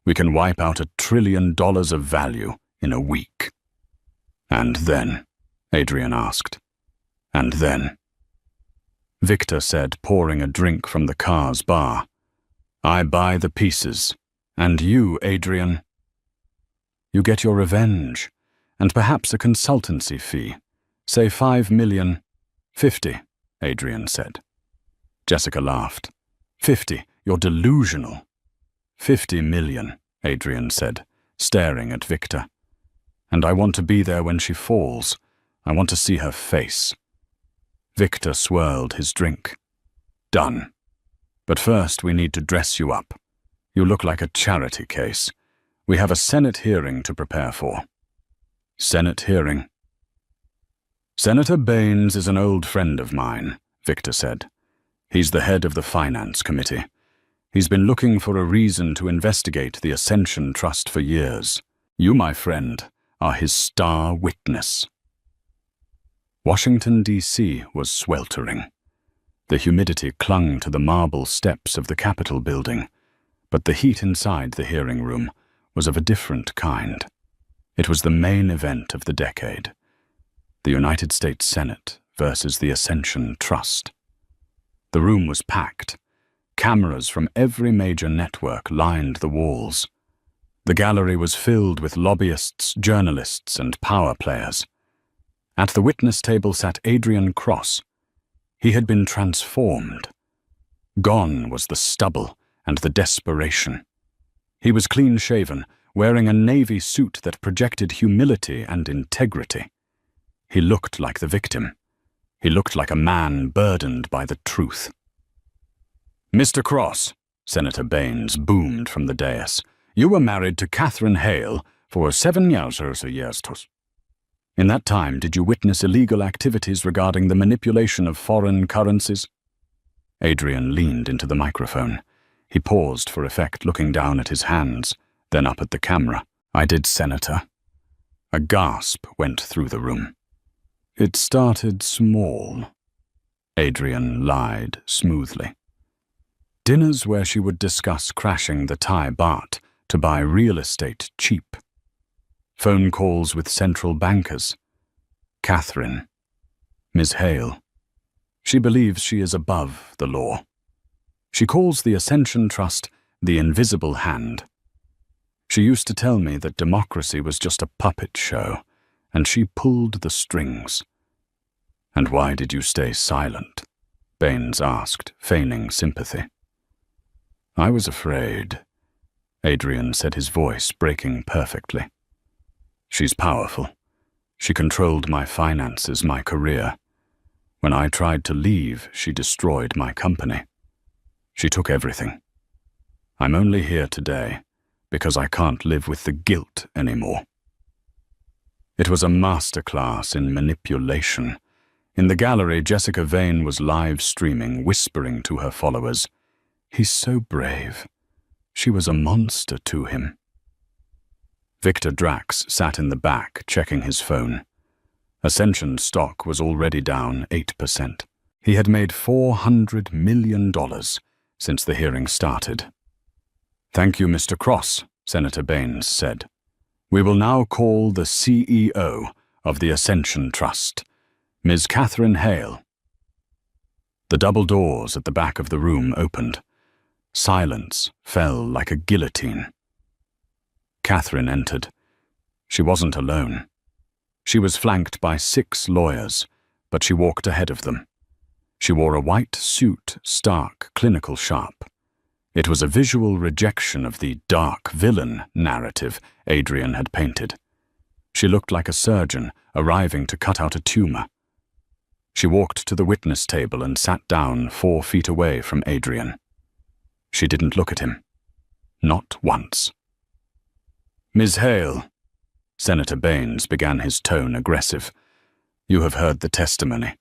We can wipe out $1 trillion of value in a week." "And then?" Adrian asked. "And then?" Victor said, pouring a drink from the car's bar. "I buy the pieces. And you, Adrian?" "You get your revenge, and perhaps a consultancy fee. Say 5 million. 50, Adrian said. Jessica laughed. 50, you're delusional. 50 million, Adrian said, staring at Victor. And I want to be there when she falls. I want to see her face. Victor swirled his drink. Done. But first we need to dress you up. You look like a charity case. We have a Senate hearing to prepare for. Senate hearing? Senator Baines is an old friend of mine, Victor said. He's the head of the Finance Committee. He's been looking for a reason to investigate the Ascension Trust for years. You, my friend, are his star witness. Washington, D.C. was sweltering. The humidity clung to the marble steps of the Capitol building, but the heat inside the hearing room was of a different kind. It was the main event of the decade. The United States Senate versus the Ascension Trust. The room was packed. Cameras from every major network lined the walls. The gallery was filled with lobbyists, journalists, and power players. At the witness table sat Adrian Cross. He had been transformed. Gone was the stubble and the desperation. He was clean-shaven, wearing a navy suit that projected humility and integrity. He looked like the victim. He looked like a man burdened by the truth. "Mr. Cross," Senator Baines boomed from the dais, "you were married to Catherine Hale for 7 years or so years. In that time, did you witness illegal activities regarding the manipulation of foreign currencies?" Adrian leaned into the microphone. He paused for effect, looking down at his hands, then up at the camera. "I did, Senator." A gasp went through the room. "It started small," Adrian lied smoothly. Dinners where she would discuss crashing the Thai baht to buy real estate cheap. Phone calls with central bankers. Catherine. Ms. Hale. She believes she is above the law. She calls the Ascension Trust the invisible hand. She used to tell me that democracy was just a puppet show, and she pulled the strings. "And why did you stay silent?" Baines asked, feigning sympathy. "I was afraid," Adrian said, his voice breaking perfectly. "She's powerful. She controlled my finances, my career. When I tried to leave, she destroyed my company. She took everything. I'm only here today because I can't live with the guilt anymore." It was a masterclass in manipulation. In the gallery, Jessica Vane was live streaming, whispering to her followers, "He's so brave." She was a monster to him. Victor Drax sat in the back, checking his phone. Ascension stock was already down 8%. He had made $400 million since the hearing started. "Thank you, Mr. Cross," Senator Baines said. "We will now call the CEO of the Ascension Trust, Ms. Catherine Hale." The double doors at the back of the room opened. Silence fell like a guillotine. Catherine entered. She wasn't alone. She was flanked by 6 lawyers, but she walked ahead of them. She wore a white suit, stark, clinical sharp. It was a visual rejection of the dark villain narrative Adrian had painted. She looked like a surgeon arriving to cut out a tumor. She walked to the witness table and sat down 4 feet away from Adrian. She didn't look at him. Not once. "Ms. Hale," Senator Baines began, his tone aggressive, "you have heard the testimony.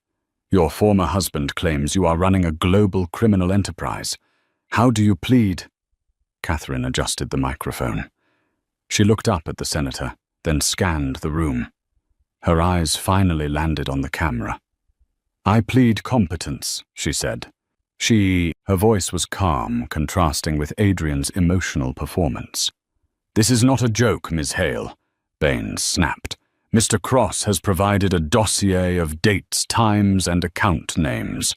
Your former husband claims you are running a global criminal enterprise. How do you plead?" Catherine adjusted the microphone. She looked up at the senator, then scanned the room. Her eyes finally landed on the camera. "I plead competence," she said. Her voice was calm, contrasting with Adrian's emotional performance. "This is not a joke, Ms. Hale," Baines snapped. "Mr. Cross has provided a dossier of dates, times, and account names."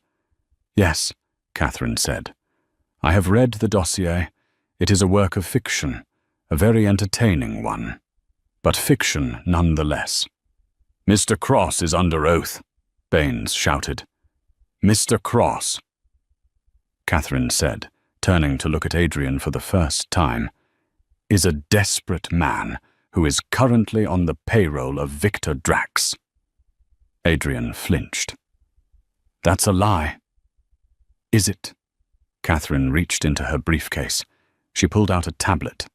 "Yes," Catherine said. "I have read the dossier. It is a work of fiction, a very entertaining one, but fiction nonetheless." "Mr. Cross is under oath," Baines shouted. "Mr. Cross," Catherine said, turning to look at Adrian for the first time, "is a desperate man who is currently on the payroll of Victor Drax." Adrian flinched. "That's a lie." "Is it?" Catherine reached into her briefcase. She pulled out a tablet.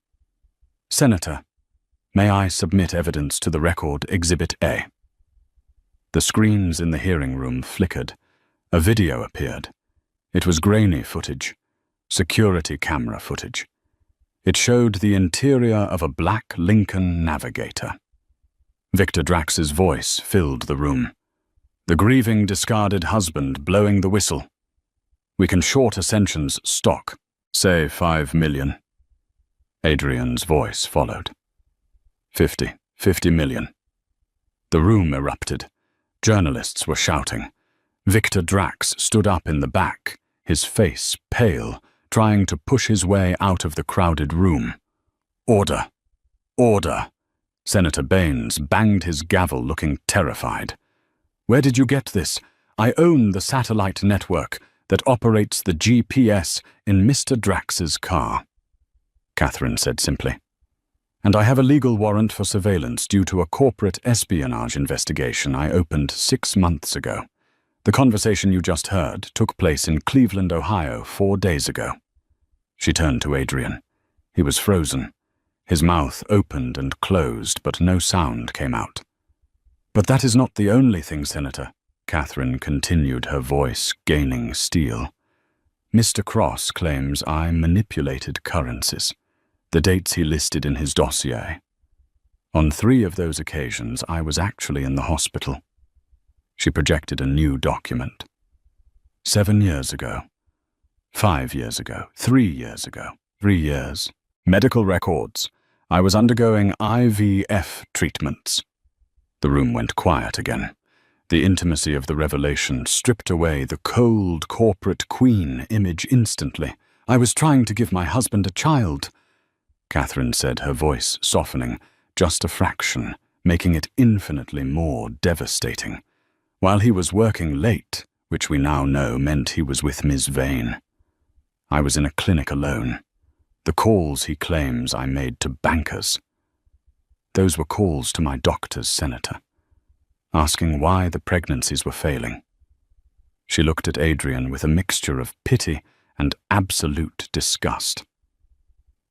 "Senator, may I submit evidence to the record, Exhibit A?" The screens in the hearing room flickered. A video appeared. It was grainy footage, security camera footage. It showed the interior of a black Lincoln Navigator. Victor Drax's voice filled the room. The grieving, discarded husband blowing the whistle. "We can short Ascension's stock, say 5 million. Adrian's voice followed. 50 million. The room erupted. Journalists were shouting. Victor Drax stood up in the back, his face pale, trying to push his way out of the crowded room. "Order! Order!" Senator Baines banged his gavel, looking terrified. "Where did you get this? I own the satellite network that operates the GPS in Mr. Drax's car," Catherine said simply. "And I have a legal warrant for surveillance due to a corporate espionage investigation I opened 6 months ago. The conversation you just heard took place in Cleveland, Ohio, 4 days ago." She turned to Adrian. He was frozen. His mouth opened and closed, but no sound came out. "But that is not the only thing, Senator," Catherine continued, her voice gaining steel. "Mr. Cross claims I manipulated currencies, the dates he listed in his dossier. On 3 of those occasions, I was actually in the hospital." She projected a new document. 7 years ago. 5 years ago. 3 years ago. 3 years. Medical records. I was undergoing IVF treatments. The room went quiet again. The intimacy of the revelation stripped away the cold corporate queen image instantly. "I was trying to give my husband a child," Catherine said, her voice softening, just a fraction, making it infinitely more devastating. "While he was working late, which we now know meant he was with Ms. Vane. I was in a clinic alone. The calls he claims I made to bankers. Those were calls to my doctors, Senator, asking why the pregnancies were failing." She looked at Adrian with a mixture of pity and absolute disgust.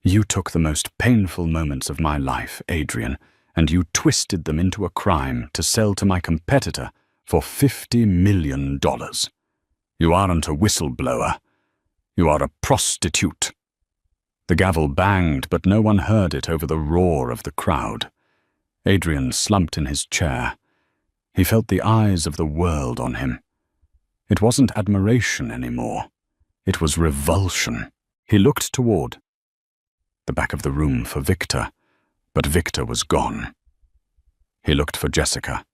"You took the most painful moments of my life, Adrian, and you twisted them into a crime to sell to my competitor for $50 million. You aren't a whistleblower. You are a prostitute." The gavel banged, but no one heard it over the roar of the crowd. Adrian slumped in his chair. He felt the eyes of the world on him. It wasn't admiration anymore. It was revulsion. He looked toward the back of the room for Victor, but Victor was gone. He looked for Jessica.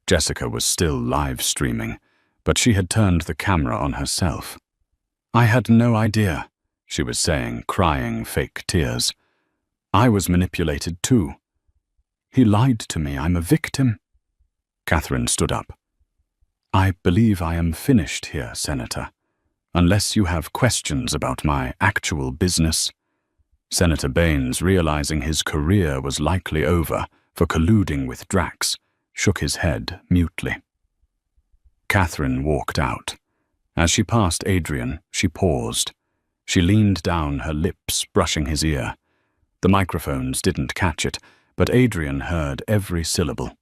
Jessica was still live streaming, but she had turned the camera on herself. "I had no idea," she was saying, crying fake tears. "I was manipulated too. He lied to me. I'm a victim." Catherine stood up. "I believe I am finished here, Senator, unless you have questions about my actual business." Senator Baines, realizing his career was likely over for colluding with Drax, shook his head mutely. Catherine walked out. As she passed Adrian, she paused. She leaned down, her lips brushing his ear. The microphones didn't catch it, but Adrian heard every syllable.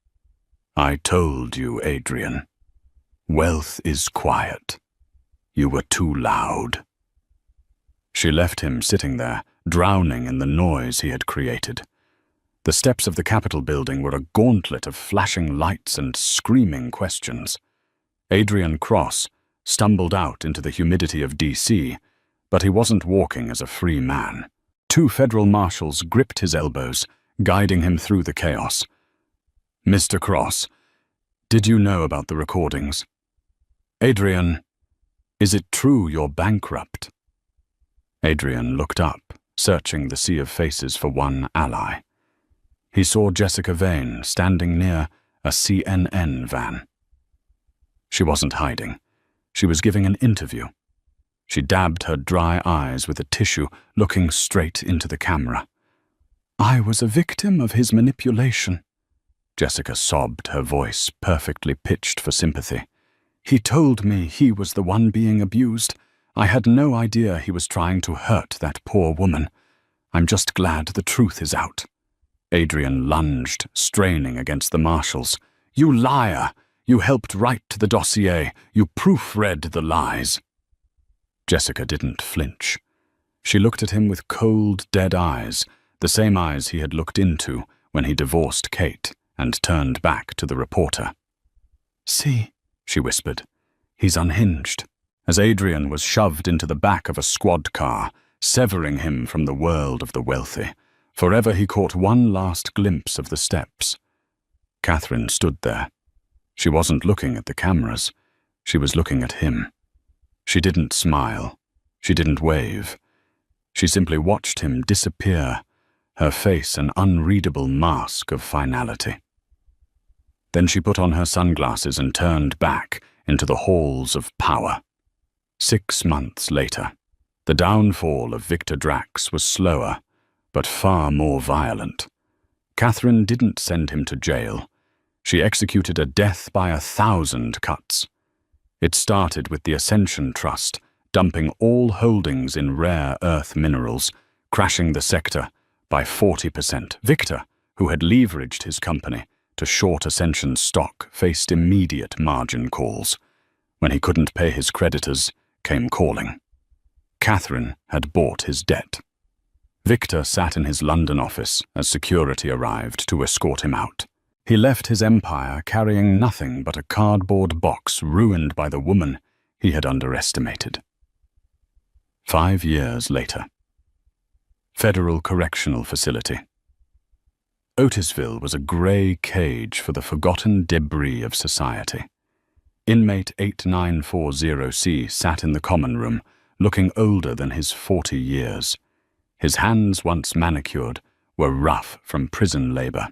"I told you, Adrian. Wealth is quiet. You were too loud." She left him sitting there, drowning in the noise he had created. The steps of the Capitol building were a gauntlet of flashing lights and screaming questions. Adrian Cross stumbled out into the humidity of D.C., but he wasn't walking as a free man. 2 federal marshals gripped his elbows, guiding him through the chaos. "Mr. Cross, did you know about the recordings? Adrian, is it true you're bankrupt?" Adrian looked up, searching the sea of faces for one ally. He saw Jessica Vane standing near a CNN van. She wasn't hiding. She was giving an interview. She dabbed her dry eyes with a tissue, looking straight into the camera. "I was a victim of his manipulation," Jessica sobbed, her voice perfectly pitched for sympathy. "He told me he was the one being abused. I had no idea he was trying to hurt that poor woman. I'm just glad the truth is out." Adrian lunged, straining against the marshals. "You liar! You helped write the dossier. You proofread the lies." Jessica didn't flinch. She looked at him with cold, dead eyes, the same eyes he had looked into when he divorced Kate and turned back to the reporter. "See," she whispered, "he's unhinged." As Adrian was shoved into the back of a squad car, severing him from the world of the wealthy, forever he caught one last glimpse of the steps. Catherine stood there. She wasn't looking at the cameras. She was looking at him. She didn't smile. She didn't wave. She simply watched him disappear, her face an unreadable mask of finality. Then she put on her sunglasses and turned back into the halls of power. 6 months later, the downfall of Victor Drax was slower, but far more violent. Catherine didn't send him to jail. She executed a death by 1,000 cuts. It started with the Ascension Trust, dumping all holdings in rare earth minerals, crashing the sector by 40%. Victor, who had leveraged his company to short Ascension's stock, faced immediate margin calls. When he couldn't pay his creditors, came calling. Catherine had bought his debt. Victor sat in his London office as security arrived to escort him out. He left his empire carrying nothing but a cardboard box ruined by the woman he had underestimated. 5 years later. Federal Correctional Facility. Otisville was a grey cage for the forgotten debris of society. Inmate 8940C sat in the common room, looking older than his 40 years. His hands, once manicured, were rough from prison labor.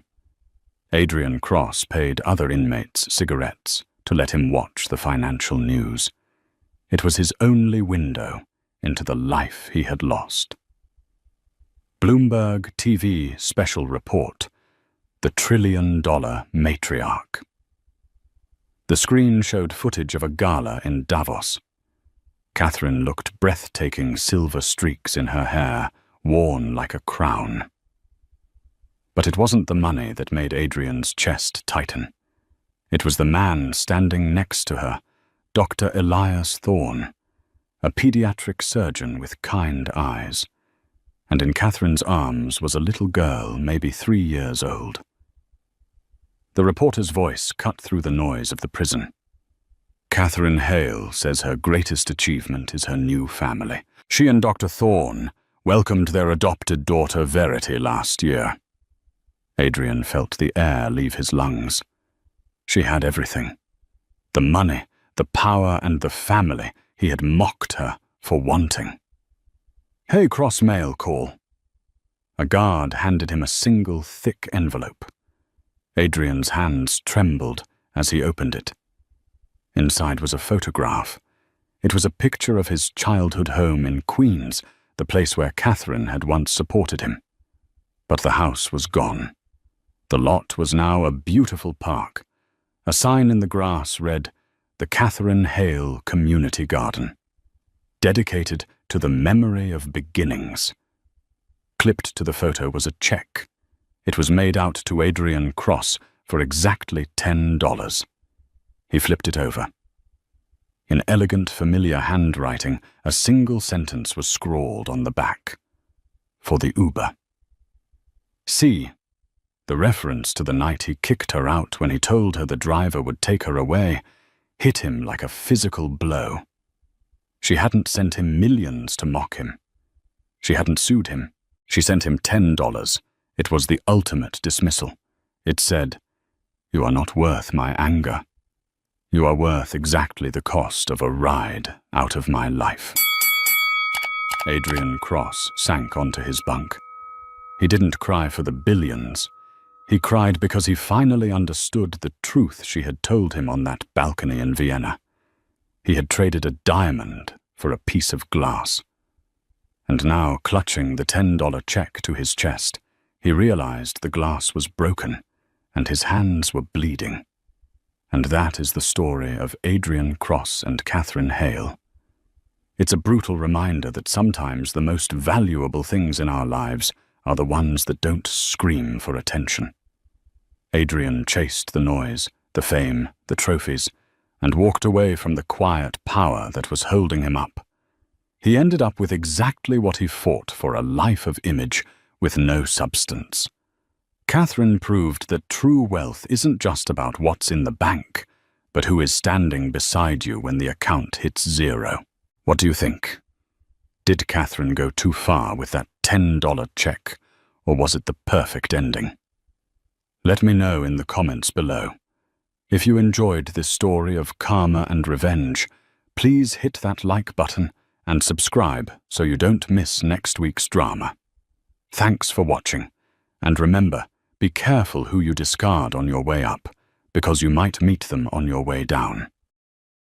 Adrian Cross paid other inmates cigarettes to let him watch the financial news. It was his only window into the life he had lost. Bloomberg TV special report, The $1 trillion Matriarch. The screen showed footage of a gala in Davos. Catherine looked breathtaking silver streaks in her hair, worn like a crown. But it wasn't the money that made Adrian's chest tighten. It was the man standing next to her, Dr. Elias Thorne, a pediatric surgeon with kind eyes. And in Catherine's arms was a little girl, maybe 3 years old. The reporter's voice cut through the noise of the prison. Catherine Hale says her greatest achievement is her new family. She and Dr. Thorne welcomed their adopted daughter Verity last year. Adrian felt the air leave his lungs. She had everything. The money, the power, and the family he had mocked her for wanting. "Hey, Cross mail call." A guard handed him a single thick envelope. Adrian's hands trembled as he opened it. Inside was a photograph. It was a picture of his childhood home in Queens, the place where Catherine had once supported him. But the house was gone. The lot was now a beautiful park. A sign in the grass read, "The Catherine Hale Community Garden," dedicated to the memory of beginnings. Clipped to the photo was a check. It was made out to Adrian Cross for exactly $10. He flipped it over. In elegant, familiar handwriting, a single sentence was scrawled on the back. For the Uber. See, the reference to the night he kicked her out when he told her the driver would take her away hit him like a physical blow. She hadn't sent him millions to mock him. She hadn't sued him. She sent him $10. It was the ultimate dismissal. It said, "You are not worth my anger. You are worth exactly the cost of a ride out of my life." Adrian Cross sank onto his bunk. He didn't cry for the billions. He cried because he finally understood the truth she had told him on that balcony in Vienna. He had traded a diamond for a piece of glass. And now, clutching the $10 check to his chest, he realized the glass was broken and his hands were bleeding. And that is the story of Adrian Cross and Catherine Hale. It's a brutal reminder that sometimes the most valuable things in our lives are the ones that don't scream for attention. Adrian chased the noise, the fame, the trophies, and walked away from the quiet power that was holding him up. He ended up with exactly what he fought for, a life of image with no substance. Catherine proved that true wealth isn't just about what's in the bank, but who is standing beside you when the account hits zero. What do you think? Did Catherine go too far with that $10 check, or was it the perfect ending? Let me know in the comments below. If you enjoyed this story of karma and revenge, please hit that like button and subscribe so you don't miss next week's drama. Thanks for watching, and remember, be careful who you discard on your way up, because you might meet them on your way down.